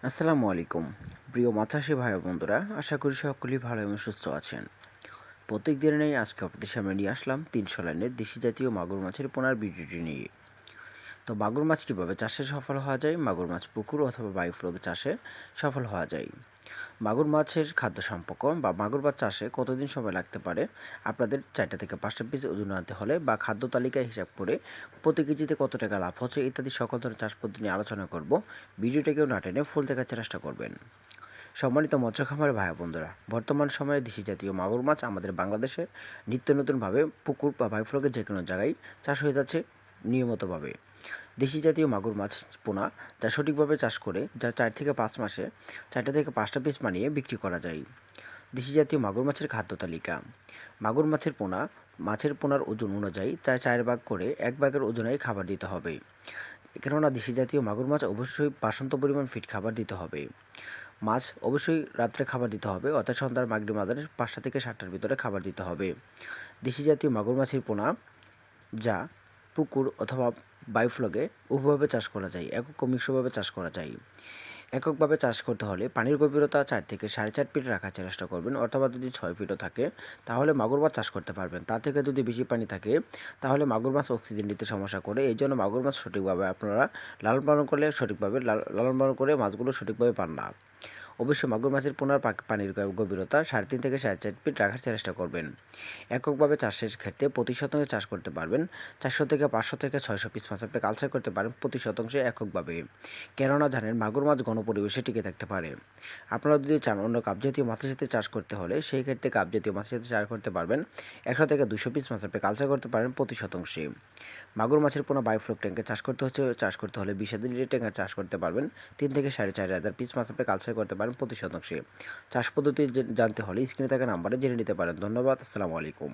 আসসালামু আলাইকুম প্রিয় মাছাশি ভাই বন্ধুরা, আশা করি সকলেই ভালো এবং সুস্থ আছেন। প্রত্যেক দিনেই আজকে আপনাদের সামনে নিয়ে আসলাম 300 লাইনের দেশি জাতীয় মাগুর মাছের পোনার ভিডিওটি নিয়ে। তো মাগুর মাছ কীভাবে চাষে সফল হওয়া যায়, মাগুর মাছ পুকুর অথবা বায়ুফ্লোকে চাষে সফল হওয়া যায়, মাগুর মাছের খাদ্য সম্পর্ক বা মাগুর মাছ চাষে কতদিন সময় লাগতে পারে, আপনাদের 4টা থেকে 5টা পিস ওজন আনতে হলে বা খাদ্য তালিকায় হিসাব করে প্রতি কেজিতে কত টাকা লাভ হচ্ছে ইত্যাদি সকল ধরনের চাষ পদ্ধতি নিয়ে আলোচনা করব। ভিডিওটাকেও না টেনে ফুল দেখার চেষ্টা করবেন। সম্মানিত মৎস্য খামার ভাই বন্ধুরা, বর্তমান সময়ে দেশি জাতীয় মাগুর মাছ আমাদের বাংলাদেশে নিত্য নতুনভাবে পুকুর বা বায়ুফ্লোকে যে কোনো জায়গায় চাষ হয়ে যাচ্ছে নিয়মিতভাবে। দেশি জাতীয় মাগুর মাছ পোনা যা সঠিকভাবে চাষ করে যা 4 থেকে 5 মাসে 4টা থেকে 5টা পিস বানিয়ে বিক্রি করা যায়। দেশি জাতীয় মাগুর মাছের খাদ্য তালিকা। মাগুর মাছের পোনা মাছের পোনার ওজন অনুযায়ী 4 ভাগ করে 1 ভাগের ওজনেই খাবার দিতে হবে। কেননা দেশি জাতীয় মাগুর মাছ অবশ্যই বাসন্ত পরিমাণ ফিট খাবার দিতে হবে। মাছ অবশ্যই রাত্রে খাবার দিতে হবে, অর্থাৎ সন্ধ্যার মাগরিব আজানের 5টা থেকে 7টার ভিতরে খাবার দিতে হবে। দেশি জাতীয় মাগুর মাছের পোনা যা পুকুর অথবা বায়ুফ্লোকে উভয়ভাবে চাষ করা যায়, একক ও মিশ্রভাবে চাষ করা যায়। এককভাবে চাষ করতে হলে পানির গভীরতা 4 থেকে 4.5 ফিট রাখার চেষ্টা করবেন, অথবা যদি 6 ফিটও থাকে তাহলে মাগুর মাছ চাষ করতে পারবেন। তার থেকে যদি বেশি পানি থাকে তাহলে মাগুর মাছ অক্সিজেন নিতে সমস্যা করে। এই জন্য মাগুর মাছ সঠিকভাবে আপনারা লালন পালন করলে সঠিকভাবে লালন পালন করে মাছগুলো সঠিকভাবে পান না। অবশ্যই মাগুর মাছের পোনার পানির গভীরতা 3.5 থেকে 4.5 ফিট রাখার চেষ্টা করবেন। এককভাবে চাষের ক্ষেত্রে প্রতি শতাংশে চাষ করতে পারবেন 400 থেকে 500 থেকে 600 পিস মাছ আপনি কালচার করতে পারেন প্রতি শতাংশে এককভাবে। কেননা জানেন মাগুর মাছ গণপরিবেশে টিকে থাকতে পারে। আপনারা যদি চান অন্য কাপজাতীয় মাছের সাথে চাষ করতে হলে সেই ক্ষেত্রে কাপজাতীয় মাছের সাথে চাষ করতে পারবেন 100 থেকে 200 পিস মাছ আপনি কালচার করতে পারেন প্রতি শতাংশে। মাগুর মাছের পোনা বায়োফ্লোক ট্যাঙ্কে চাষ করতে হলে 20,000 লিটার ট্যাঙ্কে চাষ করতে পারবেন 3 থেকে 4,500 পিস মাছ আপনি কালচার করতে পারেন প্রতি শতাংশে। চাষ পদ্ধতি জানতে হলে স্ক্রিনে থাকা নাম্বারে জেনে নিতে পারেন। ধন্যবাদ। আসসালামু আলাইকুম।